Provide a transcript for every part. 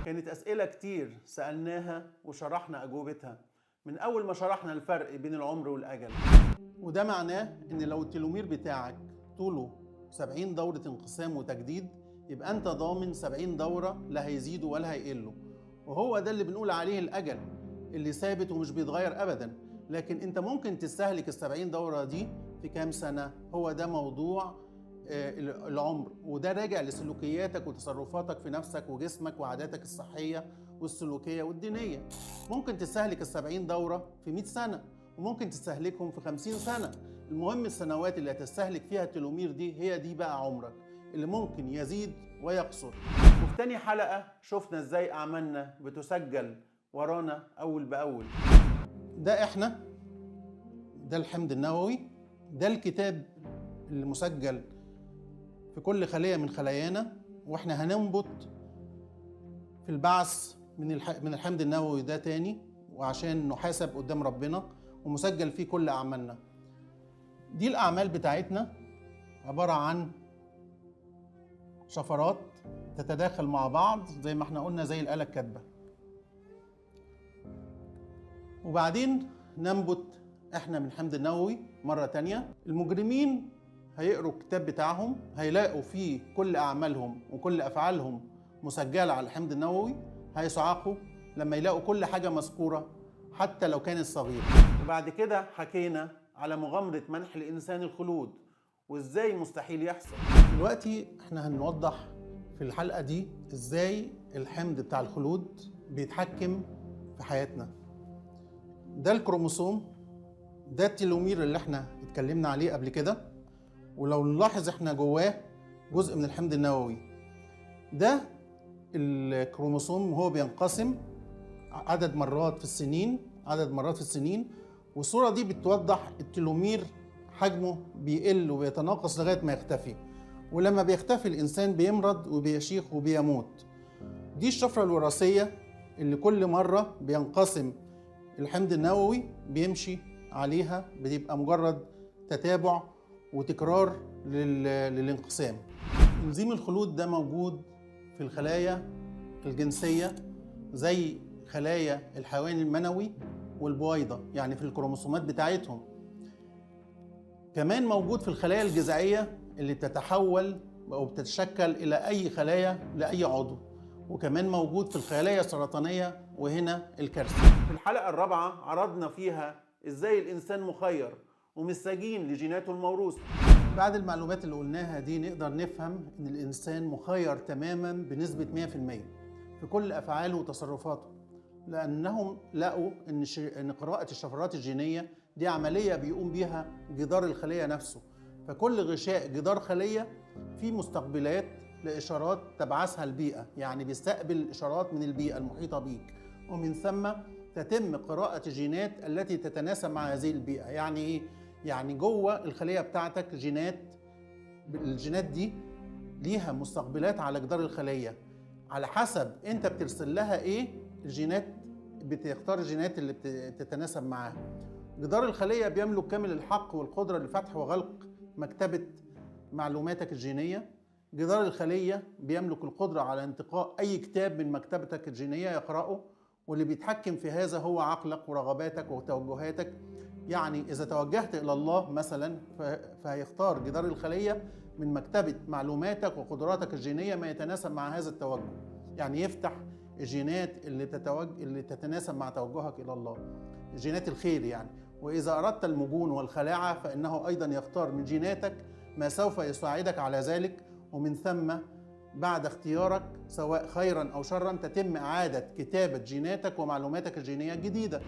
كانت أسئلة كتير سألناها وشرحنا أجوبتها من أول ما شرحنا الفرق بين العمر والأجل. وده معناه إن لو التلومير بتاعك طوله 70 دورة انقسام وتجديد، يبقى أنت ضامن 70 دورة لا هيزيدوا ولا هيقلوا، وهو ده اللي بنقول عليه الأجل اللي ثابت ومش بيتغير أبدا. لكن أنت ممكن تستهلك ال70 دورة دي في كام سنة، هو ده موضوع العمر، وده راجع لسلوكياتك وتصرفاتك في نفسك وجسمك وعاداتك الصحية والسلوكية والدينية. ممكن تستهلك ال70 دورة في 100 سنة، وممكن تستهلكهم في 50 سنة. المهم السنوات اللي هتستهلك فيها التلومير دي هي دي بقى عمرك اللي ممكن يزيد ويقصر. وفي تاني حلقة شفنا ازاي أعمالنا بتسجل ورانا أول بأول. ده احنا، ده الحمض النووي، ده الكتاب اللي مسجل في كل خلية من خلايانا، واحنا هننبت في البعث من الحمض النووي ده تاني، وعشان نحاسب قدام ربنا، ومسجل فيه كل أعمالنا. دي الأعمال بتاعتنا عبارة عن شفرات تتداخل مع بعض زي ما احنا قلنا زي الآلة الكاتبة. وبعدين ننبت احنا من الحمض النووي مرة تانية. المجرمين هيقروا الكتاب بتاعهم، هيلاقوا فيه كل أعمالهم وكل أفعالهم مسجلة على الحمض النووي، هيصعقوا لما يلاقوا كل حاجة مذكورة حتى لو كانت صغيرة. وبعد كده حكينا على مغامرة منح الإنسان الخلود وإزاي مستحيل يحصل. دلوقتي احنا هنوضح في الحلقة دي إزاي الحمض بتاع الخلود بيتحكم في حياتنا. ده الكروموسوم، ده التلومير اللي احنا اتكلمنا عليه قبل كده، ولو نلاحظ احنا جواه جزء من الحمض النووي. ده الكروموسوم هو بينقسم عدد مرات في السنين، والصورة دي بتوضح التلومير حجمه بيقل وبيتناقص لغاية ما يختفي، ولما بيختفي الإنسان بيمرض وبيشيخ وبيموت. دي الشفرة الوراثية اللي كل مرة بينقسم الحمض النووي بيمشي عليها، بتبقى مجرد تتابع وتكرار للانقسام. انزيم الخلود ده موجود في الخلايا الجنسية زي خلايا الحيوان المنوي والبويضة، يعني في الكروموسومات بتاعتهم. كمان موجود في الخلايا الجذعية اللي بتتحول أو بتتشكل إلى أي خلايا لأي عضو، وكمان موجود في الخلايا السرطانية وهنا الكارثة. في الحلقة الرابعة عرضنا فيها إزاي الإنسان مخير ومش سجين لجيناته الموروثة. بعد المعلومات اللي قلناها دي نقدر نفهم إن الإنسان مخير تماماً بنسبة 100% في كل أفعاله وتصرفاته، لأنهم لقوا إن قراءة الشفرات الجينية دي عملية بيقوم بيها جدار الخلية نفسه. فكل غشاء جدار خلية فيه مستقبلات لإشارات تبعثها البيئة، يعني بيستقبل إشارات من البيئة المحيطة بيك، ومن ثم تتم قراءة الجينات التي تتناسب مع هذه البيئة. يعني إيه؟ يعني جوه الخلية بتاعتك جينات، الجينات دي ليها مستقبلات على جدار الخلية، على حسب أنت بترسل لها إيه الجينات بتختار الجينات اللي بتتناسب معاها. جدار الخلية بيملك كامل الحق والقدرة لفتح وغلق مكتبة معلوماتك الجينية. جدار الخلية بيملك القدرة على انتقاء أي كتاب من مكتبتك الجينية يقرأه، واللي بيتحكم في هذا هو عقلك ورغباتك وتوجهاتك. يعني إذا توجهت إلى الله مثلا فهيختار جدار الخلية من مكتبة معلوماتك وقدراتك الجينية ما يتناسب مع هذا التوجه، يعني يفتح الجينات اللي تتناسب مع توجهك إلى الله، جينات الخير يعني. وإذا أردت المجون والخلاعة فإنه أيضا يختار من جيناتك ما سوف يساعدك على ذلك، ومن ثم بعد اختيارك سواء خيرا أو شرا تتم إعادة كتابة جيناتك ومعلوماتك الجينية الجديدة.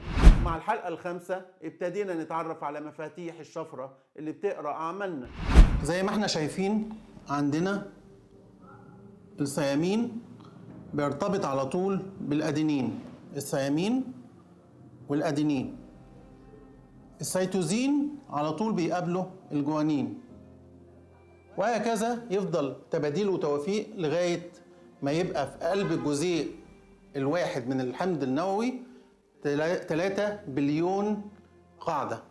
مع الحلقة الخامسة ابتدينا نتعرف على مفاتيح الشفرة اللي بتقرأ أعمالنا. زي ما احنا شايفين عندنا الثيامين بيرتبط على طول بالأدينين، الثيامين والأدينين. السيتوزين على طول بيقابله الجوانين، وهكذا يفضل تباديل وتوافيق لغاية ما يبقى في قلب الجزيء الواحد من الحمض النووي 3 بليون قاعدة.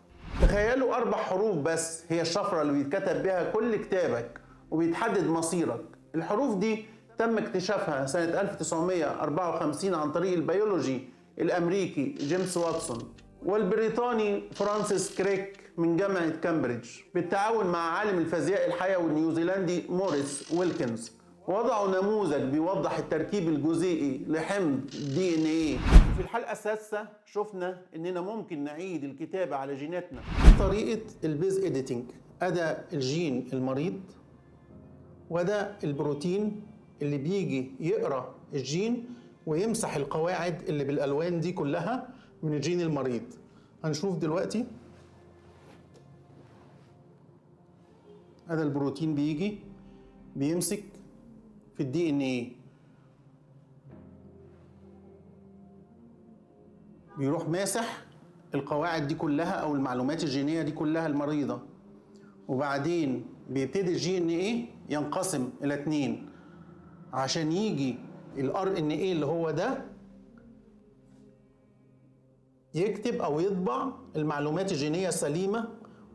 تخيلوا 4 حروف بس هي الشفرة اللي بيتكتب بها كل كتابك وبيتحدد مصيرك. الحروف دي تم اكتشافها سنة 1954 عن طريق البيولوجي الأمريكي جيمس واتسون والبريطاني فرانسيس كريك من جامعة كامبريدج بالتعاون مع عالم الفيزياء الحيوي النيوزيلندي موريس ويلكنز. وضعوا نموذج بيوضح التركيب الجزيئي لحمض DNA. في الحلقة السادسة شفنا إننا ممكن نعيد الكتابة على جيناتنا بطريقة البيز إديتنج. أدا الجين المريض وده البروتين اللي بيجي يقرأ الجين ويمسح القواعد اللي بالألوان دي كلها من الجين المريض. هنشوف دلوقتي هذا البروتين بيجي بيمسك في DNA، بيروح ماسح القواعد دي كلها او المعلومات الجينية دي كلها المريضة، وبعدين بيبتدي DNA ينقسم الى 2 عشان يجي RNA اللي هو ده يكتب او يطبع المعلومات الجينية السليمة.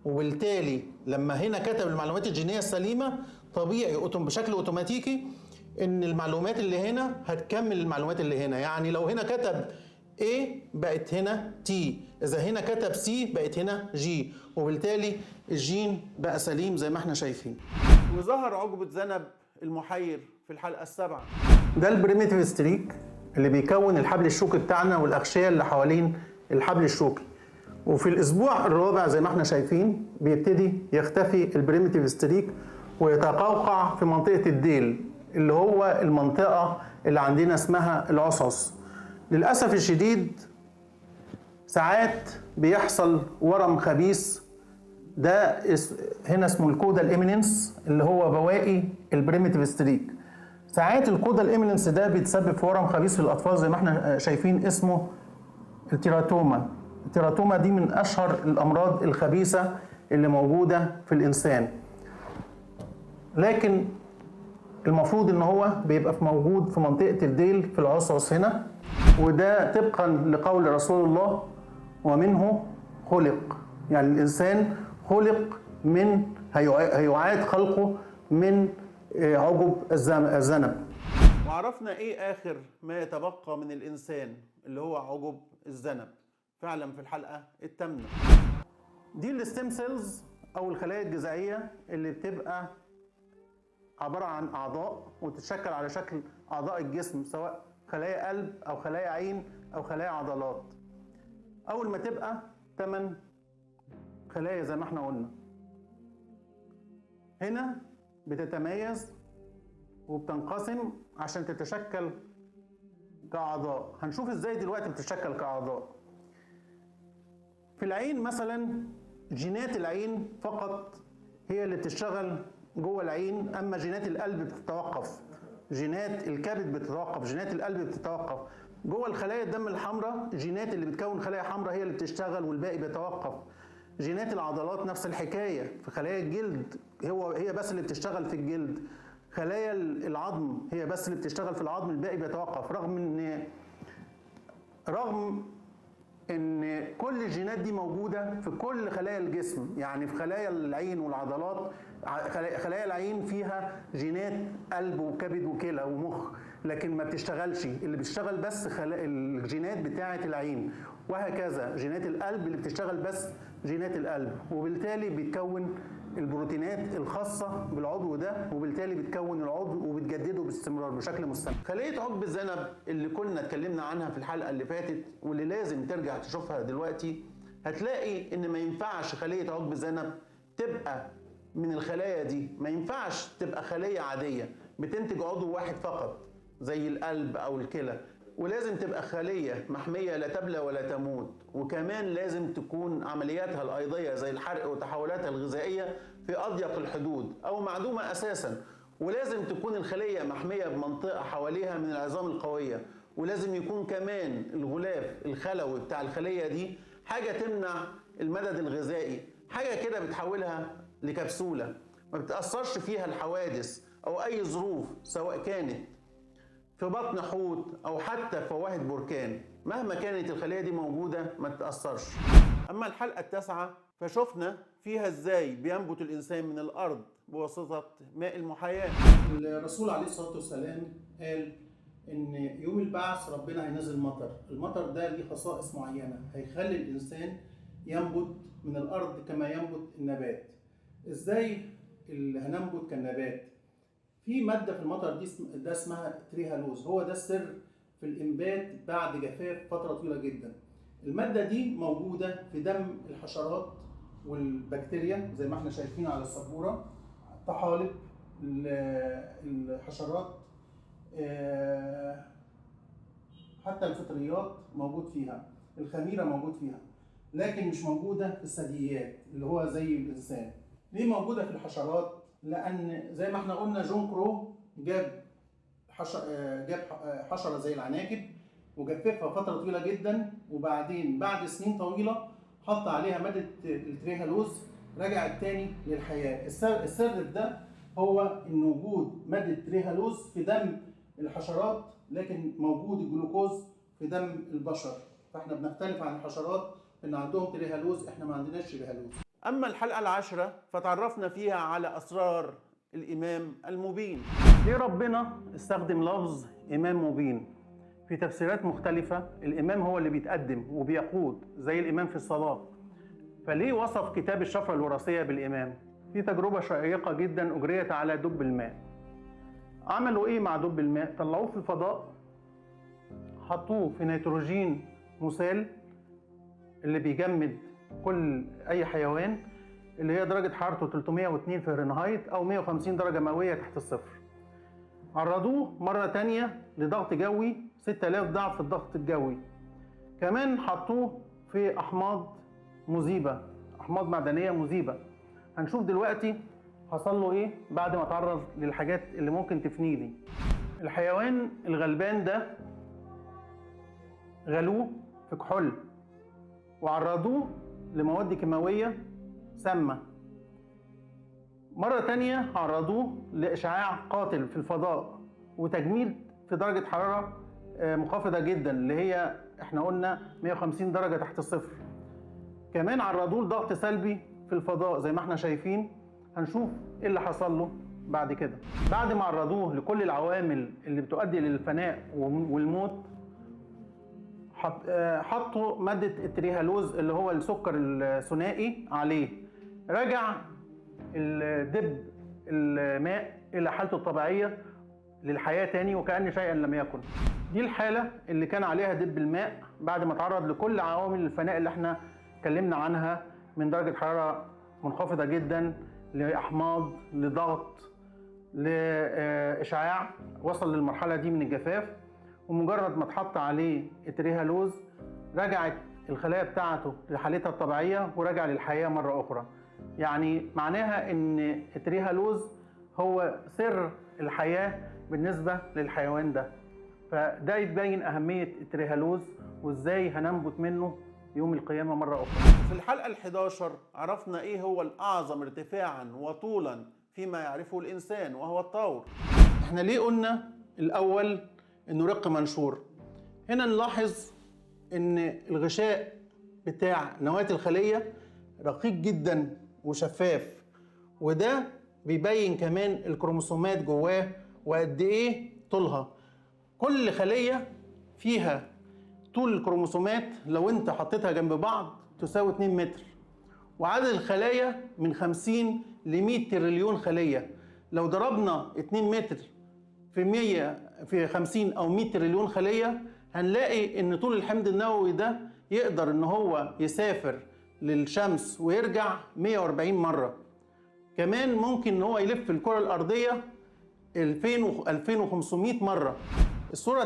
وبالتالي لما هنا كتب المعلومات الجينية السليمة طبيعي بشكل اوتوماتيكي ان المعلومات اللي هنا هتكمل المعلومات اللي هنا. يعني لو هنا كتب A بقت هنا T، اذا هنا كتب C بقت هنا G، وبالتالي الجين بقى سليم زي ما احنا شايفين. وظهر عقبة ذنب المحير في الحلقة السابعة. ده البريميتيف ستريك اللي بيكون الحبل الشوكي بتاعنا والاغشية اللي حوالين الحبل الشوكي. وفي الاسبوع الرابع زي ما احنا شايفين بيبتدي يختفي البريميتيف ستريك ويتقوقع في منطقة الديل اللي هو المنطقة اللي عندنا اسمها العصص. للأسف الشديد ساعات بيحصل ورم خبيث، ده هنا اسمه الكودال ايميننس اللي هو بواقي البريميتيف ستريك. ساعات الكودال ايميننس ده بيتسبب في ورم خبيث في الأطفال زي ما احنا شايفين اسمه التيراتوما. التيراتوما دي من أشهر الأمراض الخبيثة اللي موجودة في الإنسان، لكن المفروض ان هو بيبقى موجود في منطقة الديل في العصعص هنا. وده طبقا لقول رسول الله ومنه خلق، يعني الإنسان خلق من هيعاد خلقه من عقب الذنب. وعرفنا ايه آخر ما يتبقى من الإنسان اللي هو عقب الذنب فعلا في الحلقة الثامنة. دي الستيم سيلز أو الخلايا الجذعية اللي بتبقى عبارة عن أعضاء وتتشكل على شكل أعضاء الجسم، سواء خلايا قلب أو خلايا عين أو خلايا عضلات. أول ما تبقى 8 خلايا زي ما احنا قلنا، هنا بتتميز وبتنقسم عشان تتشكل كأعضاء. هنشوف ازاي دلوقتي بتتشكل كأعضاء. في العين مثلا جينات العين فقط هي اللي بتشتغل جوه العين، اما جينات القلب بتتوقف، جينات الكبد بتتوقف، جينات القلب بتتوقف. جوه الخلايا الدم الحمراء جينات اللي بتكون خلايا حمراء هي اللي بتشتغل والباقي بيتوقف. جينات العضلات نفس الحكايه. في خلايا الجلد هي بس اللي بتشتغل في الجلد. خلايا العظم هي بس اللي بتشتغل في العظم، الباقي بيتوقف. رغم ان كل الجينات دي موجوده في كل خلايا الجسم، يعني في خلايا العين والعضلات. خلايا العين فيها جينات قلب وكبد وكلى ومخ، لكن ما بتشتغلش. اللي بتشتغل بس الجينات بتاعه العين، وهكذا جينات القلب اللي بتشتغل بس جينات القلب. وبالتالي بتكون البروتينات الخاصة بالعضو ده، وبالتالي بتكون العضو وبتجدده باستمرار بشكل مستمر. خلية عقب الذنب اللي كنا اتكلمنا عنها في الحلقة اللي فاتت واللي لازم ترجع تشوفها دلوقتي، هتلاقي ان ما ينفعش خلية عقب الذنب تبقى من الخلايا دي. ما ينفعش تبقى خلية عادية بتنتج عضو واحد فقط زي القلب او الكلى، ولازم تبقى خلية محمية لا تبلى ولا تموت. وكمان لازم تكون عملياتها الأيضية زي الحرق وتحولاتها الغذائية في أضيق الحدود أو معدومة أساسا. ولازم تكون الخلية محمية بمنطقة حواليها من العظام القوية. ولازم يكون كمان الغلاف الخلوي بتاع الخلية دي حاجة تمنع المدد الغذائي، حاجة كده بتحولها لكبسولة ما بتأثرش فيها الحوادث أو أي ظروف، سواء كانت في بطن حوت أو حتى في فواهة بركان. مهما كانت الخلية دي موجودة ما تتأثرش. أما الحلقة التاسعة فشفنا فيها إزاي بينبت الإنسان من الأرض بواسطة ماء المحياة. الرسول عليه الصلاة والسلام قال إن يوم البعث ربنا هينزل مطر، المطر ده ليه خصائص معينة هيخلي الإنسان ينبت من الأرض كما ينبت النبات. إزاي هننبت كالنبات؟ في مادة في المطر دي ده اسمها تريهالوز، هو ده السر في الإنبات بعد جفاف فترة طويلة جدا. المادة دي موجودة في دم الحشرات والبكتيريا زي ما احنا شايفين على السبورة، طحالب الحشرات، حتى الفطريات موجود فيها، الخميرة موجود فيها، لكن مش موجودة في الثدييات اللي هو زي الإنسان. ليه موجودة في الحشرات؟ لأن زي ما احنا قلنا جون كرو جاب حشرة زي العناكب وجففها فترة طويلة جدا، وبعدين بعد سنين طويلة حط عليها مادة التريهالوز رجعت تاني للحياة. السر في ده هو إن وجود مادة تريهالوز في دم الحشرات، لكن موجود الجلوكوز في دم البشر، فاحنا بنختلف عن الحشرات إن عندهم تريهالوز، احنا ما عندناش تريهالوز. أما الحلقة العاشرة فتعرفنا فيها على أسرار الإمام المبين. ليه ربنا استخدم لفظ إمام مبين؟ في تفسيرات مختلفة الإمام هو اللي بيتقدم وبيقود زي الإمام في الصلاة، فليه وصف كتاب الشفرة الوراثية بالإمام؟ في تجربة شيقة جدا أجريت على دب الماء. عملوا إيه مع دب الماء؟ طلعوه في الفضاء، حطوه في نيتروجين مسال اللي بيجمد كل أي حيوان، اللي هي درجة حرارته 302 فهرنهايت أو 150 درجة مئوية تحت الصفر. عرضوه مرة تانية لضغط جوي 6000 ضعف الضغط الجوي. كمان حطوه في أحماض مذيبة، أحماض معدنية مذيبة. هنشوف دلوقتي حصل له إيه بعد ما تعرض للحاجات اللي ممكن تفنيه دي. الحيوان الغلبان ده غلوه في كحول وعرضوه لمواد كيماوية سامة. مرة تانية عرضوه لإشعاع قاتل في الفضاء وتجميد في درجة حرارة منخفضة جدا اللي هي احنا قلنا 150 درجة تحت الصفر. كمان عرضوه لضغط سلبي في الفضاء زي ما احنا شايفين. هنشوف ايه اللي حصل له بعد كده. بعد ما عرضوه لكل العوامل اللي بتؤدي للفناء والموت، حطوا مادة التريهالوز اللي هو السكر الثنائي عليه. رجع الدب الماء إلى حالته الطبيعية للحياة تاني وكأن شيئا لم يكن. دي الحالة اللي كان عليها دب الماء بعد ما تعرض لكل عوامل الفناء اللي احنا اتكلمنا عنها، من درجة حرارة منخفضة جدا لأحماض لضغط لإشعاع، وصل للمرحلة دي من الجفاف. ومجرد ما اتحط عليه التريهالوز رجعت الخلايا بتاعته لحالتها الطبيعية ورجع للحياة مرة أخرى. يعني معناها ان التريهالوز هو سر الحياة بالنسبة للحيوان ده. فده يبين أهمية التريهالوز وإزاي هننبت منه يوم القيامة مرة أخرى. في الحلقة ال11 عرفنا إيه هو الأعظم ارتفاعا وطولا فيما يعرفه الإنسان وهو الطور. إحنا ليه قلنا الأول إنه رق منشور؟ هنا نلاحظ إن الغشاء بتاع نواة الخلية رقيق جدا وشفاف، وده بيبين كمان الكروموسومات جواه وقد ايه طولها. كل خلية فيها طول الكروموسومات لو انت حطيتها جنب بعض تساوي 2 متر، وعدد الخلايا من 50 ل 100 تريليون خلية. لو ضربنا 2 متر في 100 في 50 او 100 تريليون خلية هنلاقي ان طول الحمض النووي ده يقدر ان هو يسافر للشمس ويرجع 140 مرة. كمان ممكن ان هو يلف الكرة الأرضية 2500 مرة. الصورة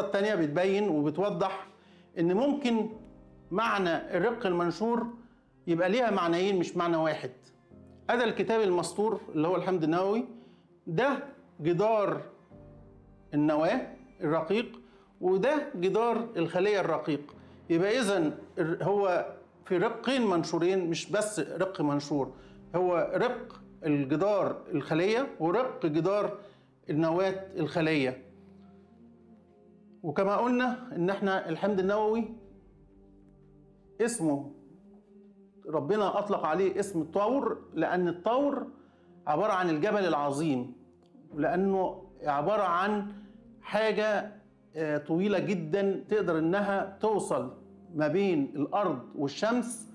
الثانية بتبين وبتوضح ان ممكن معنى الرق المنشور يبقى ليها معنيين مش معنى واحد. هذا الكتاب المسطور اللي هو الحمض النووي ده جدار النواة الرقيق، وده جدار الخلية الرقيق. يبقى إذن هو في رقين منشورين، مش بس رق منشور، هو رق الجدار الخلية ورق جدار النواة الخلية. وكما قلنا إن احنا الحمض النووي اسمه ربنا أطلق عليه اسم الطور، لأن الطور عبارة عن الجبل العظيم، لأنه عبارة عن حاجة طويلة جدا تقدر إنها توصل ما بين الأرض والشمس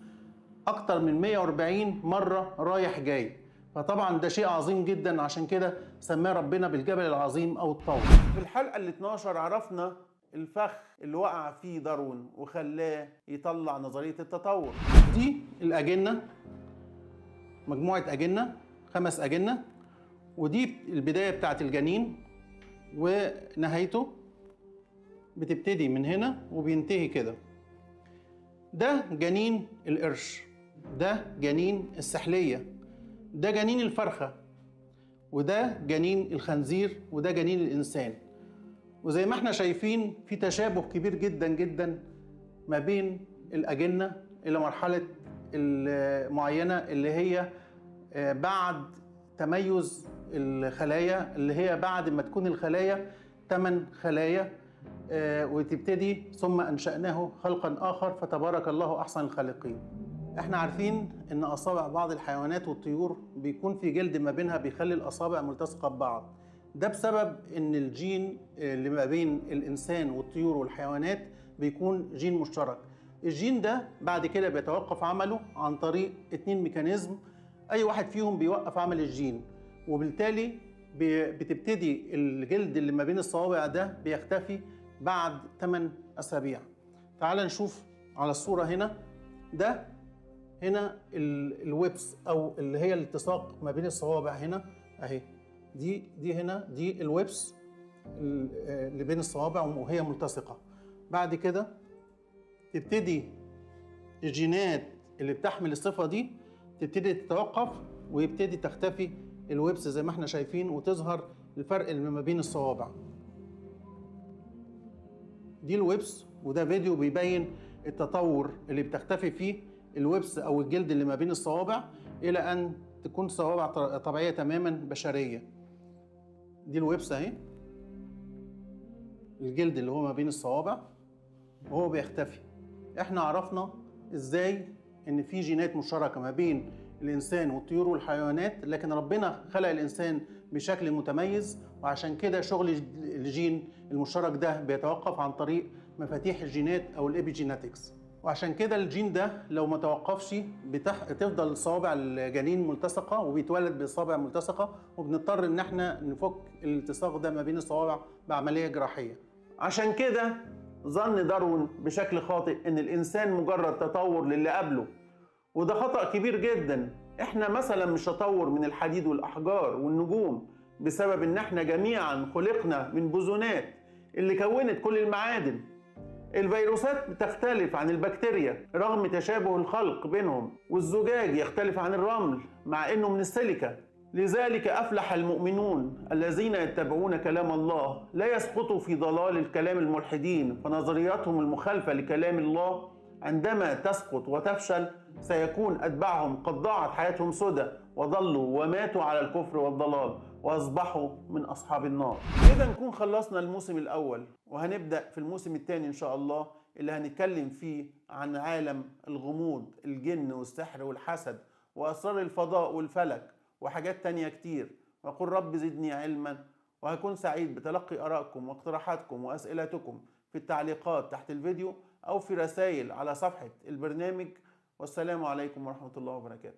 أكتر من 140 مرة رايح جاي. فطبعا ده شيء عظيم جدا، عشان كده سماه ربنا بالجبل العظيم أو الطور. في الحلقة ال 12 عرفنا الفخ اللي وقع فيه داروين وخلاه يطلع نظرية التطور. دي الأجنة، مجموعة أجنة، 5 أجنة، ودي البداية بتاعت الجنين ونهايته بتبتدي من هنا وبينتهي كده. ده جنين القرش، ده جنين السحلية، ده جنين الفرخة، وده جنين الخنزير، وده جنين الإنسان. وزي ما احنا شايفين في تشابه كبير جدا جدا ما بين الأجنة إلى مرحلة المعينة اللي هي بعد تميز الخلايا، اللي هي بعد ما تكون الخلايا 8 خلايا وتبتدي ثم أنشأناه خلقا آخر فتبارك الله أحسن الخالقين. احنا عارفين ان أصابع بعض الحيوانات والطيور بيكون في جلد ما بينها بيخلي الأصابع ملتصقة ببعض. ده بسبب ان الجين اللي ما بين الإنسان والطيور والحيوانات بيكون جين مشترك. الجين ده بعد كده بيتوقف عمله عن طريق 2 ميكانيزم، أي واحد فيهم بيوقف عمل الجين، وبالتالي بتبتدي الجلد اللي ما بين الصوابع ده بيختفي بعد 8 أسابيع. تعال نشوف على الصورة هنا، ده هنا الويبس أو اللي هي الالتصاق ما بين الصوابع هنا أهي، دي هنا دي الويبس اللي بين الصوابع وهي ملتصقة. بعد كده تبتدي الجينات اللي بتحمل الصفة دي تبتدي تتوقف ويبتدي تختفي الويبس زي ما احنا شايفين، وتظهر الفرق اللي ما بين الصوابع. دي الويبس، وده فيديو بيبين التطور اللي بتختفي فيه الويبس او الجلد اللي ما بين الصوابع الى ان تكون صوابع طبيعية تماما بشرية. دي الويبس اهي، الجلد اللي هو ما بين الصوابع وهو بيختفي. احنا عرفنا ازاي ان في جينات مشتركة ما بين الإنسان والطيور والحيوانات، لكن ربنا خلق الإنسان بشكل متميز، وعشان كده شغل الجين المشترك ده بيتوقف عن طريق مفاتيح الجينات أو الإبيجيناتكس. وعشان كده الجين ده لو ما توقفش تفضل صوابع الجنين ملتصقة وبيتولد بصوابع ملتصقة، وبنضطر إن احنا نفك الالتصاق ده ما بين الصوابع بعملية جراحية. عشان كده ظن داروين بشكل خاطئ إن الإنسان مجرد تطور للي قبله، وده خطأ كبير جدا. احنا مثلا مش تطور من الحديد والأحجار والنجوم، بسبب ان احنا جميعا خلقنا من بوزونات اللي كونت كل المعادن. الفيروسات بتختلف عن البكتيريا رغم تشابه الخلق بينهم، والزجاج يختلف عن الرمل مع انه من السيليكا. لذلك أفلح المؤمنون الذين يتبعون كلام الله، لا يسقطوا في ضلال الكلام الملحدين، فنظرياتهم المخالفة لكلام الله عندما تسقط وتفشل سيكون أتباعهم قد ضاعت حياتهم سدى وضلوا وماتوا على الكفر والضلال وأصبحوا من أصحاب النار. كده نكون خلصنا الموسم الأول، وهنبدأ في الموسم الثاني إن شاء الله اللي هنتكلم فيه عن عالم الغموض، الجن والسحر والحسد وأسرار الفضاء والفلك وحاجات تانية كتير. وقل رب زدني علما، وهكون سعيد بتلقي آرائكم واقتراحاتكم وأسئلتكم في التعليقات تحت الفيديو أو في رسائل على صفحة البرنامج. والسلام عليكم ورحمة الله وبركاته.